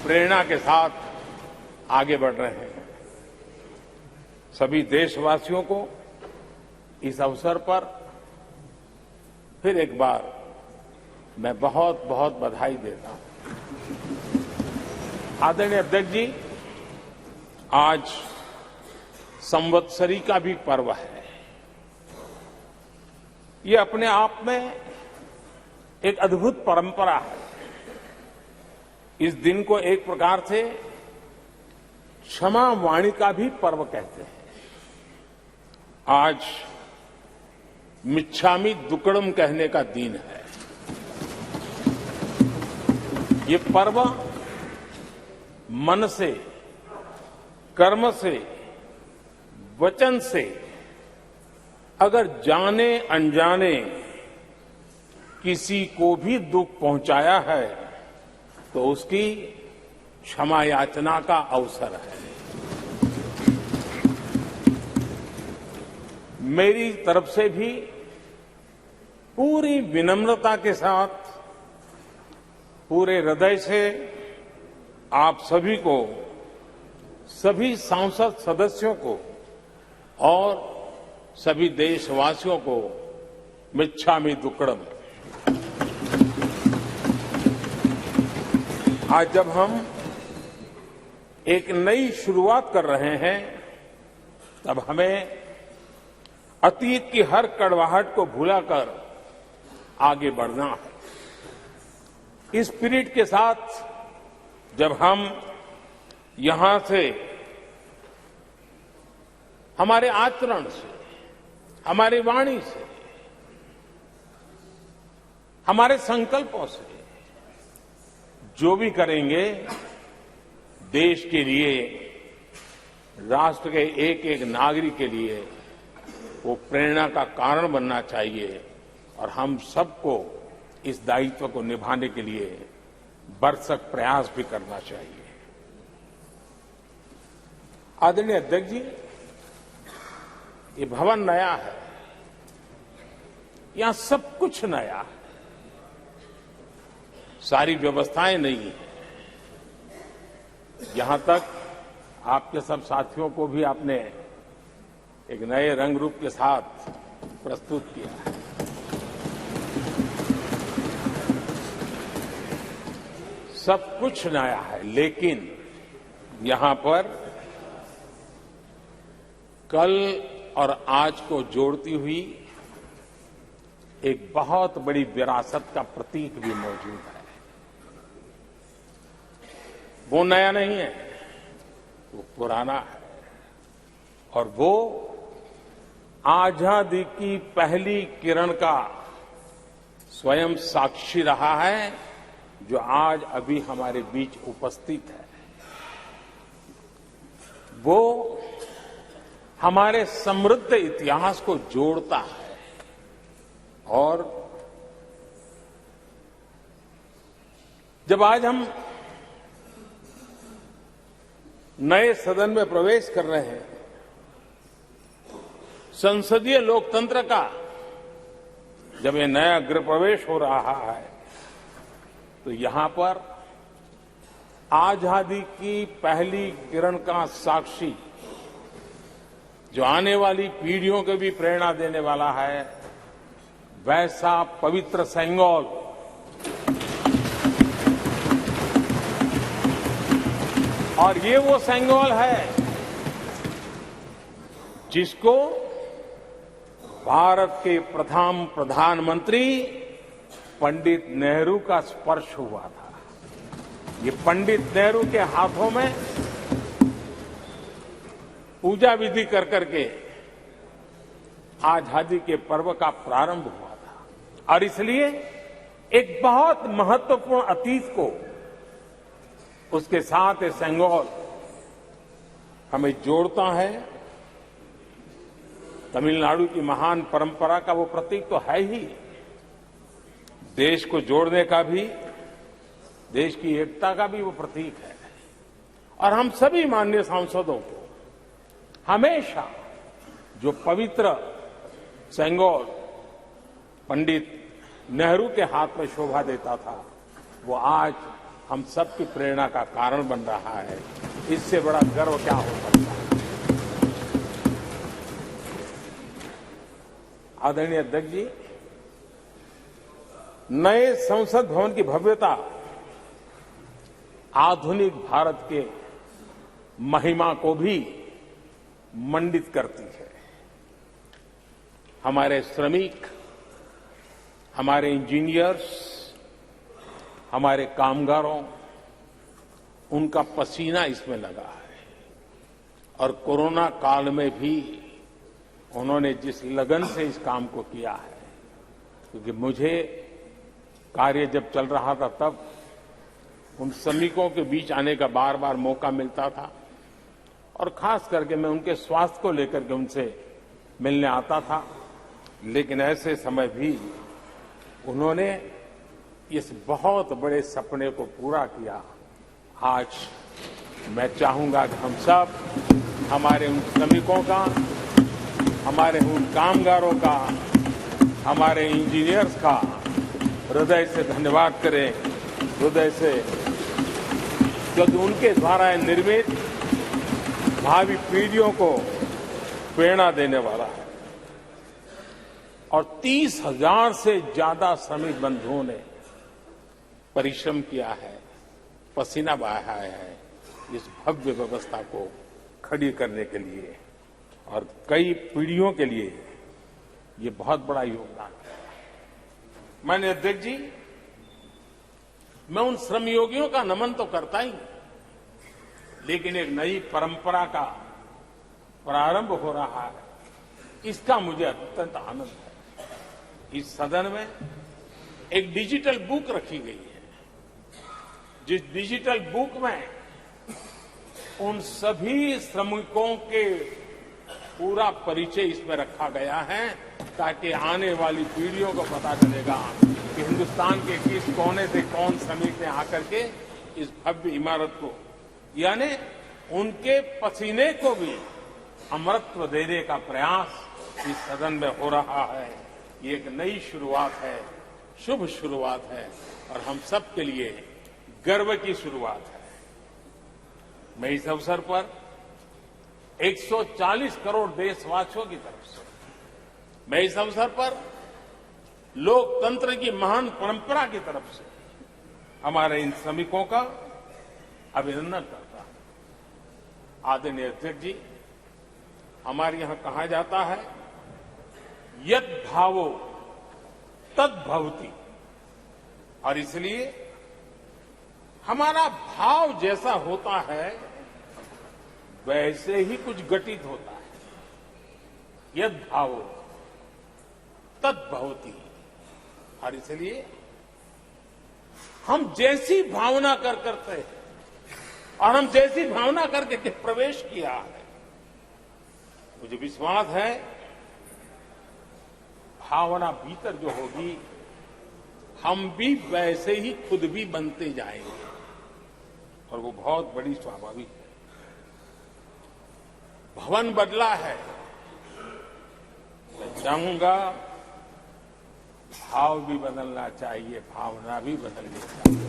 प्रेरणा के साथ आगे बढ़ रहे हैं। सभी देशवासियों को इस अवसर पर फिर एक बार मैं बहुत बहुत बधाई देता हूं। आदरणीय अध्यक्ष जी, आज संवत्सरी का भी पर्व है। ये अपने आप में एक अद्भुत परंपरा है। इस दिन को एक प्रकार से क्षमा वाणी का भी पर्व कहते हैं। आज मिच्छामि दुक्कड़म कहने का दिन है। ये पर्व मन से, कर्म से, वचन से अगर जाने अनजाने किसी को भी दुख पहुंचाया है तो उसकी क्षमा याचना का अवसर है। मेरी तरफ से भी पूरी विनम्रता के साथ, पूरे हृदय से आप सभी को, सभी सांसद सदस्यों को और सभी देशवासियों को मिच्छामि दुक्कड़म। आज जब हम एक नई शुरुआत कर रहे हैं तब हमें अतीत की हर कड़वाहट को भुलाकर आगे बढ़ना है। इस स्पिरिट के साथ जब हम यहां से, हमारे आचरण से, हमारी वाणी से, हमारे संकल्पों से जो भी करेंगे, देश के लिए, राष्ट्र के एक एक नागरिक के लिए वो प्रेरणा का कारण बनना चाहिए और हम सबको इस दायित्व को निभाने के लिए भरसक प्रयास भी करना चाहिए। आदरणीय अध्यक्ष जी, ये भवन नया है, यहां सब कुछ नया है, सारी व्यवस्थाएं नई हैं। यहां तक आपके सब साथियों को भी आपने एक नए रंग रूप के साथ प्रस्तुत किया है। सब कुछ नया है, लेकिन यहां पर कल और आज को जोड़ती हुई एक बहुत बड़ी विरासत का प्रतीक भी मौजूद है। वो नया नहीं है, वो पुराना है और वो आजादी की पहली किरण का स्वयं साक्षी रहा है, जो आज अभी हमारे बीच उपस्थित है। वो हमारे समृद्ध इतिहास को जोड़ता है और जब आज हम नए सदन में प्रवेश कर रहे हैं, संसदीय लोकतंत्र का जब ये नया गृह प्रवेश हो रहा है, तो यहां पर आजादी की पहली किरण का साक्षी, जो आने वाली पीढ़ियों को भी प्रेरणा देने वाला है, वैसा पवित्र सेंगोल और ये वो सेंगोल है जिसको भारत के प्रथम प्रधानमंत्री पंडित नेहरू का स्पर्श हुआ था। ये पंडित नेहरू के हाथों में पूजा विधि कर करके आजादी के पर्व का प्रारंभ हुआ था और इसलिए एक बहुत महत्वपूर्ण अतीत को उसके साथ ये सेंगोल हमें जोड़ता है। तमिलनाडु की महान परंपरा का वो प्रतीक तो है ही, देश को जोड़ने का भी, देश की एकता का भी वो प्रतीक है। और हम सभी माननीय सांसदों को हमेशा जो पवित्र सेंगोल पंडित नेहरू के हाथ में शोभा देता था, वो आज हम सबकी प्रेरणा का कारण बन रहा है। इससे बड़ा गर्व क्या हो सकता है। आदरणीय अध्यक्ष जी, नए संसद भवन की भव्यता आधुनिक भारत के महिमा को भी मंडित करती है। हमारे श्रमिक, हमारे इंजीनियर्स, हमारे कामगारों, उनका पसीना इसमें लगा है और कोरोना काल में भी उन्होंने जिस लगन से इस काम को किया है, क्योंकि मुझे कार्य जब चल रहा था तब उन श्रमिकों के बीच आने का बार बार मौका मिलता था और खास करके मैं उनके स्वास्थ्य को लेकर के उनसे मिलने आता था। लेकिन ऐसे समय भी उन्होंने इस बहुत बड़े सपने को पूरा किया। आज मैं चाहूंगा कि हम सब हमारे उन श्रमिकों का, हमारे उन कामगारों का, हमारे इंजीनियर्स का हृदय से धन्यवाद करें, हृदय से, क्योंकि उनके द्वारा निर्मित भावी पीढ़ियों को प्रेरणा देने वाला है। और 30,000 से ज्यादा श्रमिक बंधुओं ने परिश्रम किया है, पसीना बहाया है इस भव्य व्यवस्था को खड़ी करने के लिए और कई पीढ़ियों के लिए ये बहुत बड़ा योगदान है। माननीय अध्यक्ष जी, मैं उन श्रमयोगियों का नमन तो करता ही, लेकिन एक नई परंपरा का प्रारंभ हो रहा है, इसका मुझे अत्यंत आनंद है। इस सदन में एक डिजिटल बुक रखी गई है, जिस डिजिटल बुक में उन सभी श्रमिकों के पूरा परिचय इसमें रखा गया है, ताकि आने वाली पीढ़ियों को पता चलेगा कि हिंदुस्तान के किस कोने से कौन श्रमिक ने आकर के इस भव्य इमारत को, यानी उनके पसीने को भी अमरत्व देने का प्रयास इस सदन में हो रहा है। ये एक नई शुरुआत है, शुभ शुरुआत है और हम सब के लिए गर्व की शुरुआत है। मैं इस अवसर पर 140 करोड़ देशवासियों की तरफ से, मैं इस अवसर पर लोकतंत्र की महान परंपरा की तरफ से हमारे इन श्रमिकों का अभिनंदन करता हूं। आदरणीय अध्यक्ष जी, हमारे यहां कहा जाता है, यद भावो तद भवति, और इसलिए हमारा भाव जैसा होता है वैसे ही कुछ घटित होता है। यद भावो तद भवति, और इसलिए हम जैसी भावना करते हैं और हम जैसी भावना करके प्रवेश किया है, मुझे विश्वास है भावना भीतर जो होगी हम भी वैसे ही खुद भी बनते जाएंगे और वो बहुत बड़ी स्वाभाविक है। भवन बदला है, मैं चाहूंगा भाव भी बदलना चाहिए, भावना भी बदलनी चाहिए।